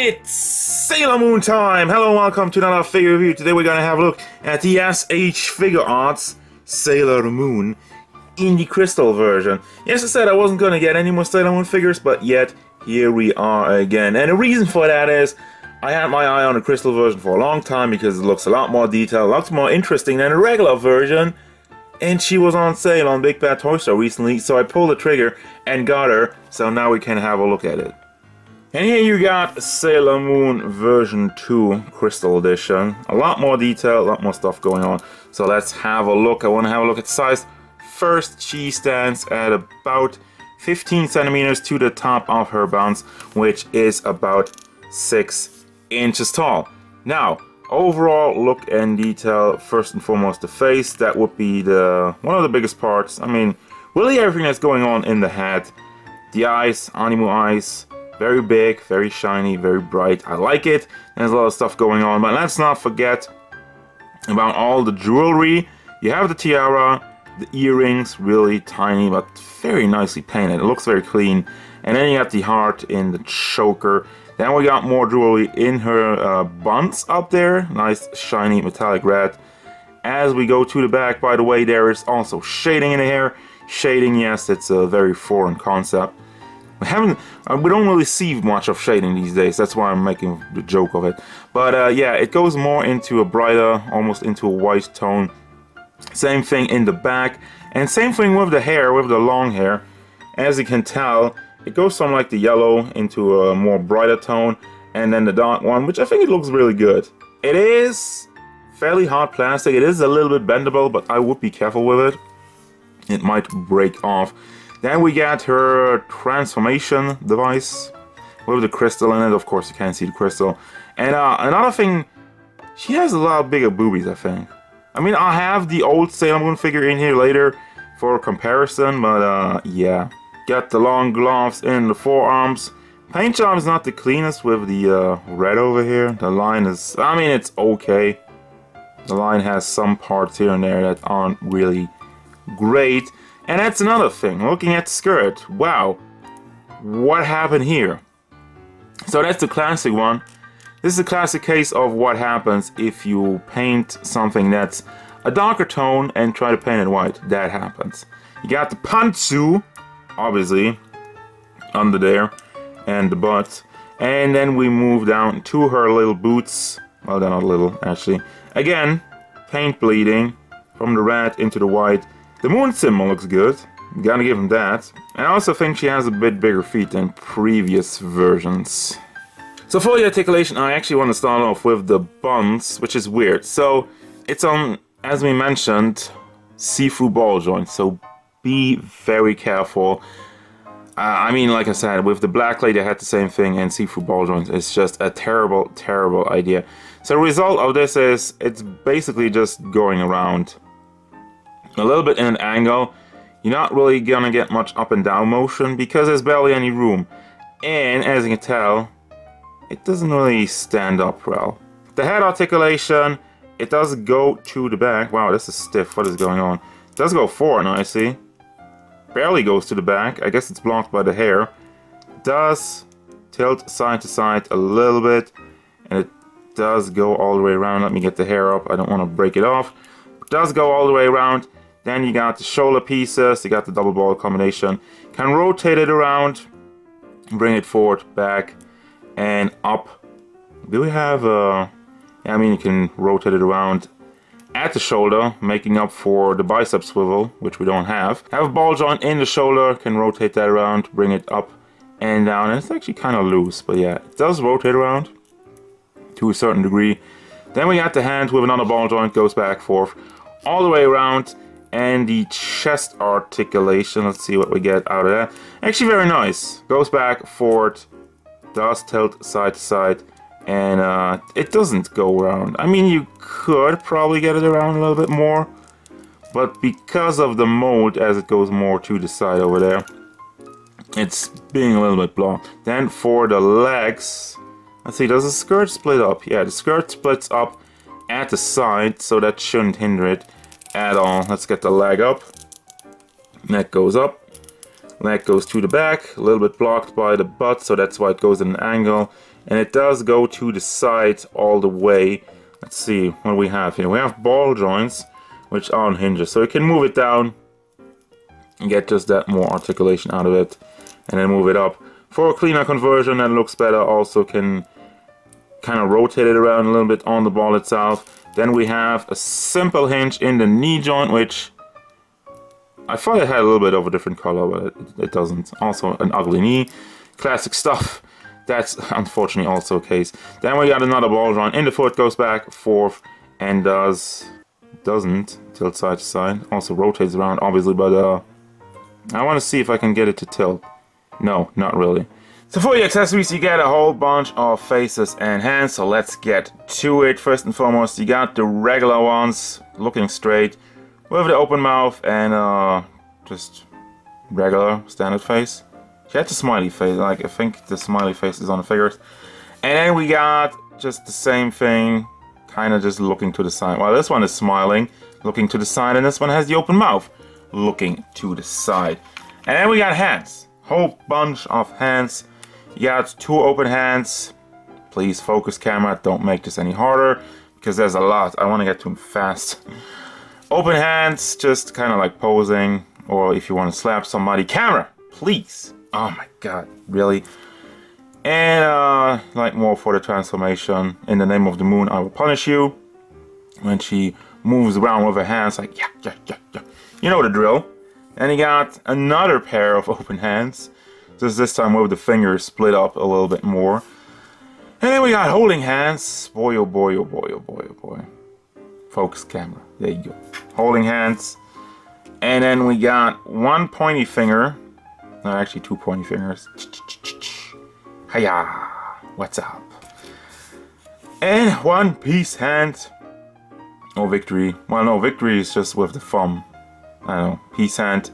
It's Sailor Moon time! Hello and welcome to another figure review. Today we're gonna have a look at the S.H.Figuarts Sailor Moon in the crystal version. Yes, I said I wasn't gonna get any more Sailor Moon figures, but yet here we are again. And the reason for that is I had my eye on the crystal version for a long time because it looks a lot more detailed, lots more interesting than the regular version. And she was on sale on Big Bad Toy Store recently, so I pulled the trigger and got her. So now we can have a look at it. And here you got Sailor Moon version 2 Crystal Edition. A lot more detail, a lot more stuff going on. So let's have a look. I want to have a look at the size. First, she stands at about 15 centimeters to the top of her bounce, which is about 6 inches tall. Now, overall look and detail, first and foremost the face. That would be one of the biggest parts. I mean, really everything that's going on in the head. The eyes, anime eyes. Very big, very shiny, very bright. I like it. There's a lot of stuff going on, but let's not forget about all the jewelry. You have the tiara, the earrings, really tiny, but very nicely painted. It looks very clean. And then you got the heart in the choker. Then we got more jewelry in her buns up there. Nice, shiny, metallic red. As we go to the back, by the way, there is also shading in the hair. Shading, yes, it's a very foreign concept. We don't really see much of shading these days. That's why I'm making the joke of it. But yeah, it goes more into a brighter, almost into a white tone. Same thing in the back, and same thing with the hair, with the long hair. As you can tell, it goes from like the yellow into a more brighter tone, and then the dark one, which I think it looks really good. It is fairly hard plastic. It is a little bit bendable, but I would be careful with it. It might break off. Then we got her transformation device with the crystal in it. Of course, you can't see the crystal. And another thing, she has a lot bigger boobies, I think. I mean, I'll have the old Sailor Moon figure in here later for comparison, but yeah. Got the long gloves in the forearms. Paintjobs is not the cleanest with the red over here. The line is, I mean, it's okay. The line has some parts here and there that aren't really great. And that's another thing, looking at the skirt, wow, what happened here? So that's the classic one. This is a classic case of what happens if you paint something that's a darker tone and try to paint it white. That happens. You got the pantsu, obviously, under there, and the butt. And then we move down to her little boots. Well, they're not little, actually. Again, paint bleeding from the red into the white. The moon symbol looks good, gotta give him that. I also think she has a bit bigger feet than previous versions. So for the articulation, I actually want to start off with the buns, which is weird. So it's on, as we mentioned, see-through ball joints, so be very careful. I mean, like I said, with the black lady I had the same thing, and see-through ball joints is just a terrible, terrible idea. So the result of this is, it's basically just going around a little bit in an angle. You're not really gonna get much up and down motion because there's barely any room, and as you can tell, it doesn't really stand up well. The head articulation, it does go to the back. Wow, this is stiff. What is going on? It does go forward nicely. Barely goes to the back. I guess it's blocked by the hair. It does tilt side to side a little bit, and it does go all the way around. Let me get the hair up. I don't want to break it off. It does go all the way around. Then you got the shoulder pieces, you got the double ball combination. Can rotate it around, bring it forward, back, and up. Do we have yeah, I mean, you can rotate it around at the shoulder, making up for the bicep swivel, which we don't have. Have a ball joint in the shoulder, can rotate that around, bring it up and down. And it's actually kind of loose, but yeah, it does rotate around to a certain degree. Then we got the hand with another ball joint, goes back, forth, all the way around. And the chest articulation, let's see what we get out of that. Actually very nice. Goes back, forward, does tilt side to side, and it doesn't go around. I mean, you could probably get it around a little bit more, but because of the mold as it goes more to the side over there, it's being a little bit blocked. Then for the legs, let's see, does the skirt split up? Yeah, the skirt splits up at the side, so that shouldn't hinder it at all. Let's get the leg up. Neck goes up. Leg goes to the back, a little bit blocked by the butt, so that's why it goes at an angle. And it does go to the side all the way. Let's see what we have here. We have ball joints, which are on hinges, so you can move it down and get just that more articulation out of it, and then move it up. For a cleaner conversion that looks better, also can kind of rotate it around a little bit on the ball itself. Then we have a simple hinge in the knee joint, which I thought it had a little bit of a different color, but it doesn't. Also an ugly knee. Classic stuff. That's unfortunately also the case. Then we got another ball joint in the foot, goes back, forth, and doesn't tilt side to side. Also rotates around, obviously, but I want to see if I can get it to tilt. No, not really. So for the accessories, you get a whole bunch of faces and hands, so let's get to it. First and foremost, you got the regular ones, looking straight, with the open mouth and just regular standard face. She had the smiley face, like I think the smiley face is on the figures. And then we got just the same thing, kind of just looking to the side. Well, this one is smiling, looking to the side, and this one has the open mouth, looking to the side. And then we got hands, whole bunch of hands. You got two open hands. Please focus camera, don't make this any harder, because there's a lot. I want to get to them fast. Open hands, just kind of like posing, or if you want to slap somebody. Camera, please. Oh my god, really? And like more for the transformation. In the name of the moon, I will punish you. When she moves around with her hands, like yeah. You know the drill. And you got another pair of open hands. Just this time with the fingers split up a little bit more. And then we got holding hands. Boy, oh boy, oh boy, oh boy, oh boy. Focus camera. There you go. Holding hands. And then we got one pointy finger. No, actually two pointy fingers. Hiya. What's up? And one peace hand. Oh, victory. Well, no, victory is just with the thumb. I don't know. Peace hand.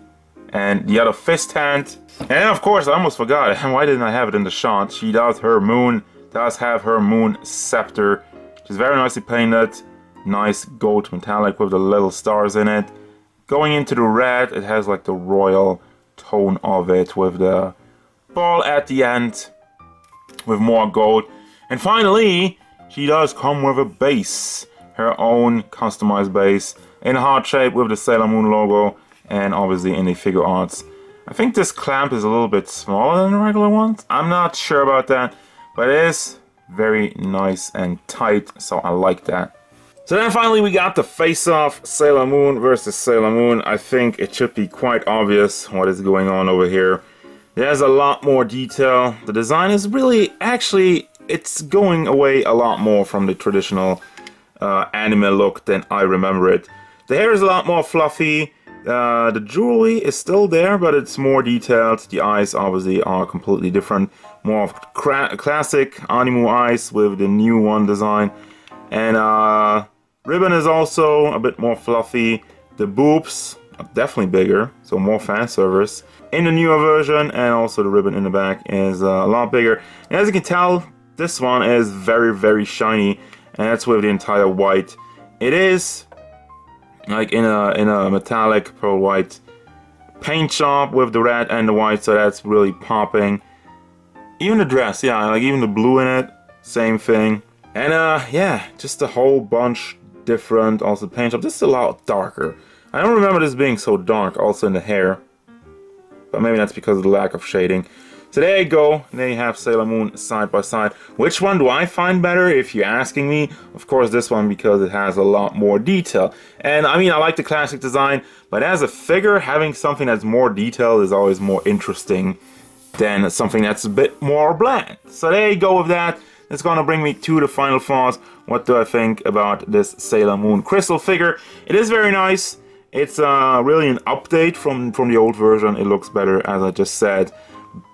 And the other fist hand. And of course, I almost forgot. Why didn't I have it in the shot? She does have her moon scepter, which is very nicely painted. Nice gold metallic with the little stars in it. Going into the red, it has like the royal tone of it with the ball at the end with more gold. And finally, she does come with a base. Her own customized base in a heart shape with the Sailor Moon logo, and obviously in the Figuarts. I think this clamp is a little bit smaller than the regular ones. I'm not sure about that, but it is very nice and tight, so I like that. So then finally we got the face-off, Sailor Moon versus Sailor Moon. I think it should be quite obvious what is going on over here. There's a lot more detail. The design is really, actually, it's going away a lot more from the traditional anime look than I remember it. The hair is a lot more fluffy. The jewelry is still there, but it's more detailed. The eyes obviously are completely different. More of classic anime eyes with the new one design. And ribbon is also a bit more fluffy. The boobs are definitely bigger, so more fan service in the newer version, and also the ribbon in the back is a lot bigger. And as you can tell, this one is very, very shiny, and that's with the entire white. It is like in a metallic pearl white paint job with the red and the white, so that's really popping. Even the dress, yeah, like even the blue in it, same thing. And yeah, just a whole bunch different. Also paint job, this is a lot darker. I don't remember this being so dark also in the hair, but maybe that's because of the lack of shading. So there you go, there you have Sailor Moon side by side. Which one do I find better if you're asking me? Of course this one, because it has a lot more detail. And I mean, I like the classic design, but as a figure, having something that's more detailed is always more interesting than something that's a bit more bland. So there you go with that. It's gonna bring me to the final thoughts. What do I think about this Sailor Moon crystal figure? It is very nice. It's really an update from the old version. It looks better, as I just said.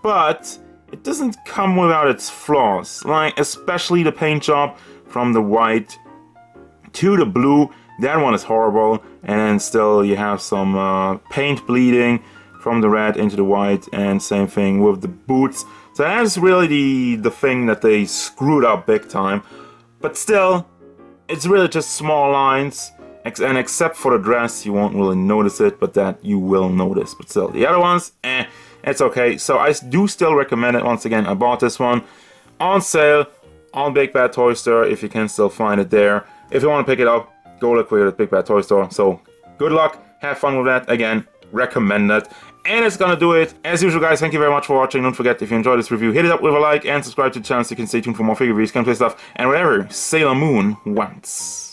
But it doesn't come without its flaws, like especially the paint job from the white to the blue. That one is horrible, and then still you have some paint bleeding from the red into the white, and same thing with the boots. So that's really the thing that they screwed up big time. But still, it's really just small lines, and except for the dress, you won't really notice it, but that you will notice. But still, the other ones, eh. It's okay. So I do still recommend it. Once again, I bought this one on sale on Big Bad Toy Store, if you can still find it there. If you want to pick it up, go look for it at Big Bad Toy Store. So good luck, have fun with that. Again, recommend it. And it's gonna do it. As usual, guys, thank you very much for watching. Don't forget, if you enjoyed this review, hit it up with a like and subscribe to the channel so you can stay tuned for more figure reviews, gameplay stuff, and whatever Sailor Moon wants.